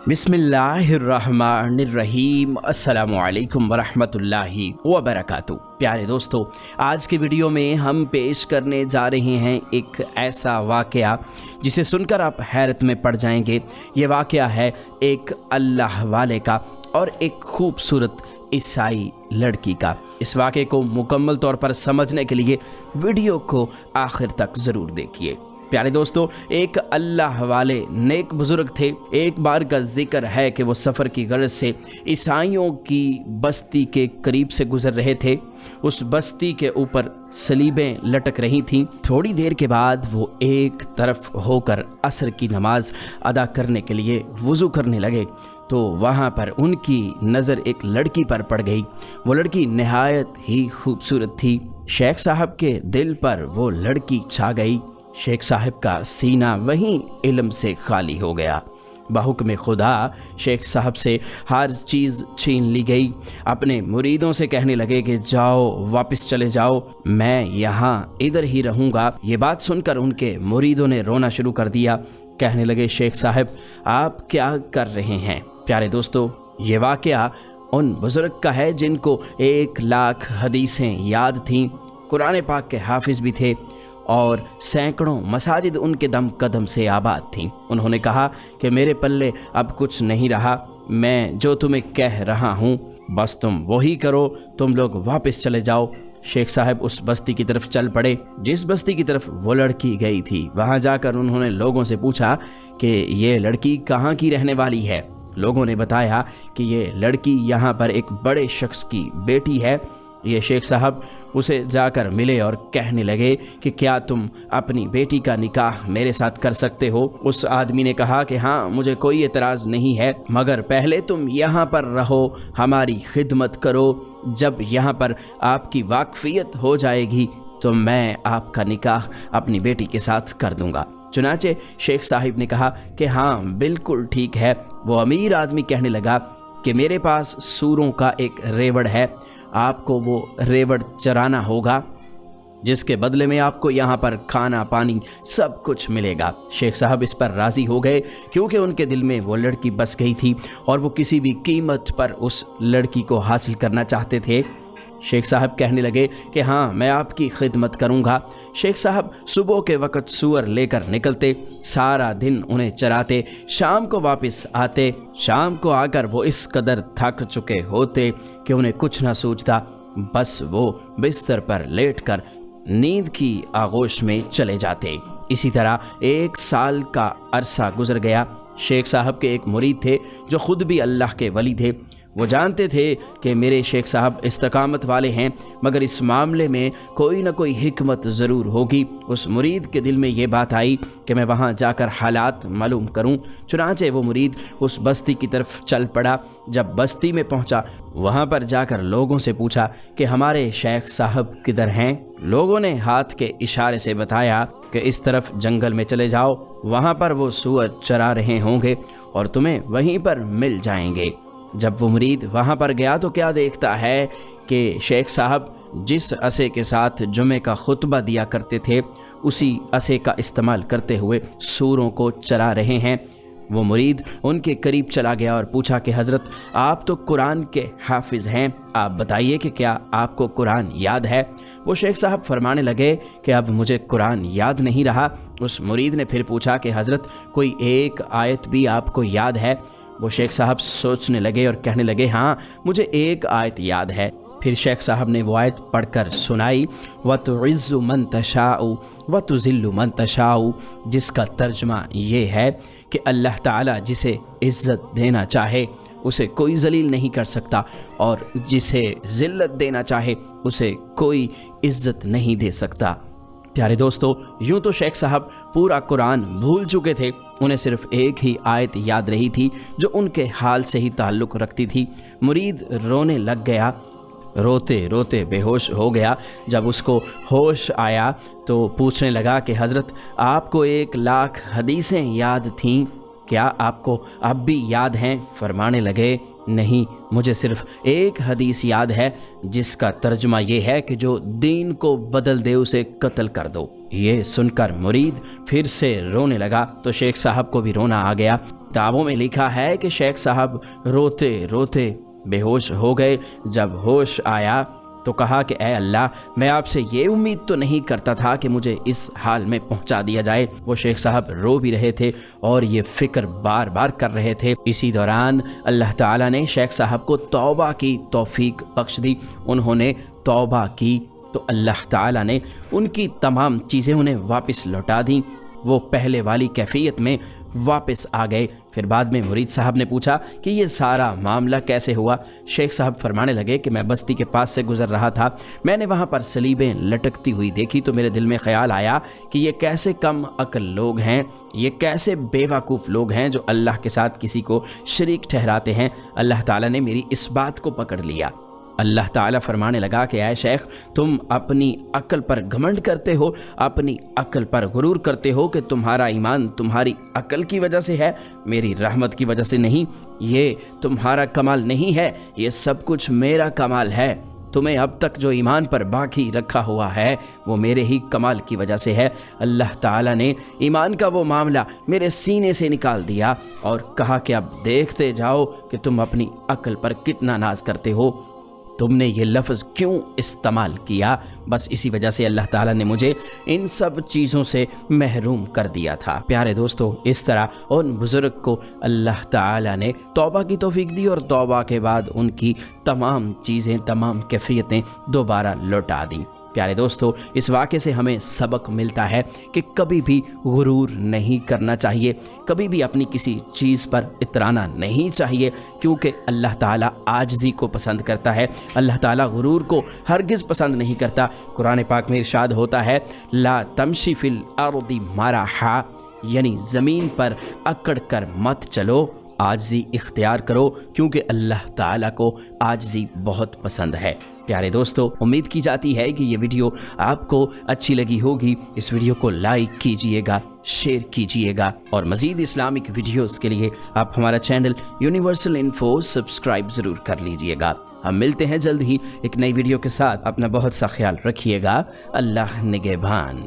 बिस्मिल्लाहिर्रहमानिर्रहीम। अस्सलामुअलैकुम वरहमतुल्लाहि वबरकातुहू। प्यारे दोस्तों, आज के वीडियो में हम पेश करने जा रहे हैं एक ऐसा वाक़या जिसे सुनकर आप हैरत में पड़ जाएंगे। ये वाक़या है एक अल्लाह वाले का और एक खूबसूरत ईसाई लड़की का। इस वाक़े को मुकम्मल तौर पर समझने के लिए वीडियो को आखिर तक ज़रूर देखिए। प्यारे दोस्तों, एक अल्लाह वाले नेक बुजुर्ग थे। एक बार का जिक्र है कि वो सफ़र की गर्ज से ईसाइयों की बस्ती के करीब से गुजर रहे थे। उस बस्ती के ऊपर सलीबें लटक रही थीं। थोड़ी देर के बाद वो एक तरफ होकर असर की नमाज अदा करने के लिए वज़ू करने लगे तो वहाँ पर उनकी नज़र एक लड़की पर पड़ गई। वो लड़की नहायत ही खूबसूरत थी। शेख साहब के दिल पर वो लड़की छा गई। शेख साहब का सीना वहीं इल्म से खाली हो गया। बहुक्म खुदा शेख साहब से हर चीज़ छीन ली गई। अपने मुरीदों से कहने लगे कि जाओ, वापस चले जाओ, मैं यहाँ इधर ही रहूँगा। ये बात सुनकर उनके मुरीदों ने रोना शुरू कर दिया। कहने लगे, शेख साहब आप क्या कर रहे हैं? प्यारे दोस्तों, ये वाक़या उन बुज़ुर्ग का है जिनको 1,00,000 हदीसें याद थीं, कुरान पाक के हाफिज़ भी थे और सैकड़ों मसाजिद उनके दम कदम से आबाद थीं। उन्होंने कहा कि मेरे पल्ले अब कुछ नहीं रहा, मैं जो तुम्हें कह रहा हूँ बस तुम वही करो, तुम लोग वापस चले जाओ। शेख साहब उस बस्ती की तरफ चल पड़े जिस बस्ती की तरफ वो लड़की गई थी। वहाँ जाकर उन्होंने लोगों से पूछा कि ये लड़की कहाँ की रहने वाली है। लोगों ने बताया कि ये लड़की यहाँ पर एक बड़े शख्स की बेटी है। ये शेख साहब उसे जाकर मिले और कहने लगे कि क्या तुम अपनी बेटी का निकाह मेरे साथ कर सकते हो? उस आदमी ने कहा कि हाँ, मुझे कोई एतराज़ नहीं है, मगर पहले तुम यहाँ पर रहो, हमारी खिदमत करो। जब यहाँ पर आपकी वाकफियत हो जाएगी तो मैं आपका निकाह अपनी बेटी के साथ कर दूँगा। चुनाचे शेख साहिब ने कहा कि हाँ बिल्कुल ठीक है। वो अमीर आदमी कहने लगा कि मेरे पास सूरों का एक रेवड़ है, आपको वो रेवड़ चराना होगा, जिसके बदले में आपको यहाँ पर खाना पानी सब कुछ मिलेगा। शेख साहब इस पर राज़ी हो गए क्योंकि उनके दिल में वो लड़की बस गई थी और वो किसी भी कीमत पर उस लड़की को हासिल करना चाहते थे। शेख साहब कहने लगे कि हाँ मैं आपकी खिदमत करूँगा। शेख साहब सुबह के वक़्त सूअर लेकर निकलते, सारा दिन उन्हें चराते, शाम को वापस आते। शाम को आकर वो इस कदर थक चुके होते कि उन्हें कुछ ना सूझता, बस वो बिस्तर पर लेटकर नींद की आगोश में चले जाते। इसी तरह 1 साल का अरसा गुजर गया। शेख साहब के एक मुरीद थे जो ख़ुद भी अल्लाह के वली थे। वो जानते थे कि मेरे शेख साहब इस्तकामत वाले हैं, मगर इस मामले में कोई ना कोई हिकमत ज़रूर होगी। उस मुरीद के दिल में ये बात आई कि मैं वहाँ जाकर हालात मालूम करूँ। चुनांचे वो मुरीद उस बस्ती की तरफ चल पड़ा। जब बस्ती में पहुँचा, वहाँ पर जाकर लोगों से पूछा कि हमारे शेख साहब किधर हैं। लोगों ने हाथ के इशारे से बताया कि इस तरफ जंगल में चले जाओ, वहाँ पर वो सूअर चरा रहे होंगे और तुम्हें वहीं पर मिल जाएंगे। जब वो मुरीद वहाँ पर गया तो क्या देखता है कि शेख साहब जिस असे के साथ जुमे का खुतबा दिया करते थे, उसी असे का इस्तेमाल करते हुए सूरों को चरा रहे हैं। वो मुरीद उनके करीब चला गया और पूछा कि हज़रत आप तो कुरान के हाफिज़ हैं, आप बताइए कि क्या आपको कुरान याद है? वो शेख साहब फरमाने लगे कि अब मुझे कुरान याद नहीं रहा। उस मुरीद ने फिर पूछा कि हज़रत कोई एक आयत भी आपको याद है? वो शेख साहब सोचने लगे और कहने लगे हाँ मुझे एक आयत याद है। फिर शेख साहब ने वो आयत पढ़कर सुनाई, व तुइज़्ज़ु मन तशाउ व तुज़िल्लु मन तशाउ, जिसका तर्जुमा ये है कि अल्लाह ताला जिसे इज़्ज़त देना चाहे उसे कोई जलील नहीं कर सकता और जिसे ज़िल्लत देना चाहे उसे कोई इज़्ज़त नहीं दे सकता। प्यारे दोस्तों, यूँ तो शेख साहब पूरा कुरान भूल चुके थे, उन्हें सिर्फ एक ही आयत याद रही थी जो उनके हाल से ही ताल्लुक़ रखती थी। मुरीद रोने लग गया, रोते रोते बेहोश हो गया। जब उसको होश आया तो पूछने लगा कि हज़रत आपको 1,00,000 हदीसें याद थीं, क्या आपको अब भी याद हैं? फरमाने लगे नहीं, मुझे सिर्फ एक हदीस याद है जिसका तर्जुमा ये है कि जो दीन को बदल दे उसे कत्ल कर दो। ये सुनकर मुरीद फिर से रोने लगा तो शेख साहब को भी रोना आ गया। किताबों में लिखा है कि शेख साहब रोते रोते बेहोश हो गए। जब होश आया तो कहा कि ऐ अल्लाह, मैं आपसे ये उम्मीद तो नहीं करता था कि मुझे इस हाल में पहुंचा दिया जाए। वो शेख साहब रो भी रहे थे और ये फिक्र बार बार कर रहे थे। इसी दौरान अल्लाह ताला ने शेख साहब को तौबा की तौफीक बख्श दी। उन्होंने तौबा की तो अल्लाह ताला ने उनकी तमाम चीज़ें उन्हें वापस लौटा दी। वो पहले वाली कैफियत में वापस आ गए। फिर बाद में मुरीद साहब ने पूछा कि ये सारा मामला कैसे हुआ। शेख साहब फरमाने लगे कि मैं बस्ती के पास से गुजर रहा था, मैंने वहाँ पर सलीबें लटकती हुई देखी तो मेरे दिल में ख्याल आया कि ये कैसे कम अक्ल लोग हैं, ये कैसे बेवकूफ़ लोग हैं जो अल्लाह के साथ किसी को शरीक ठहराते हैं। अल्लाह ताला ने मेरी इस बात को पकड़ लिया। अल्लाह ताला फरमाने लगा कि ऐ शेख, तुम अपनी अक्ल पर घमंड करते हो, अपनी अक्ल पर गुरूर करते हो कि तुम्हारा ईमान तुम्हारी अक्ल की वजह से है, मेरी रहमत की वजह से नहीं। ये तुम्हारा कमाल नहीं है, ये सब कुछ मेरा कमाल है। तुम्हें अब तक जो ईमान पर बाकी रखा हुआ है वो मेरे ही कमाल की वजह से है। अल्लाह ताला ने ईमान का वो मामला मेरे सीने से निकाल दिया और कहा कि अब देखते जाओ कि तुम अपनी अक्ल पर कितना नाज करते हो। तुमने ये लफ्ज़ क्यों इस्तेमाल किया? बस इसी वजह से अल्लाह ताला ने मुझे इन सब चीज़ों से महरूम कर दिया था। प्यारे दोस्तों, इस तरह उन बुज़ुर्ग को अल्लाह ताला ने तौबा की तौफीक दी और तौबा के बाद उनकी तमाम चीज़ें, तमाम कैफियतें दोबारा लौटा दी। प्यारे दोस्तों, इस वाक़े से हमें सबक मिलता है कि कभी भी गुरूर नहीं करना चाहिए, कभी भी अपनी किसी चीज़ पर इतराना नहीं चाहिए, क्योंकि अल्लाह ताला आजिज़ी को पसंद करता है। अल्लाह ताला गुरूर को हरगिज़ पसंद नहीं करता। कुरान पाक में इरशाद होता है, ला तमशी फिल अर्दी मराहा, यानी ज़मीन पर अकड़ कर मत चलो, आजिज़ी इख्तियार करो, क्योंकि अल्लाह ताला को आजिज़ी बहुत पसंद है। प्यारे दोस्तों, उम्मीद की जाती है कि ये वीडियो आपको अच्छी लगी होगी। इस वीडियो को लाइक कीजिएगा, शेयर कीजिएगा और मज़ीद इस्लामिक वीडियोस के लिए आप हमारा चैनल यूनिवर्सल इन्फो सब्सक्राइब ज़रूर कर लीजिएगा। हम मिलते हैं जल्द ही एक नई वीडियो के साथ। अपना बहुत सा ख्याल रखिएगा। अल्लाह निगहबान।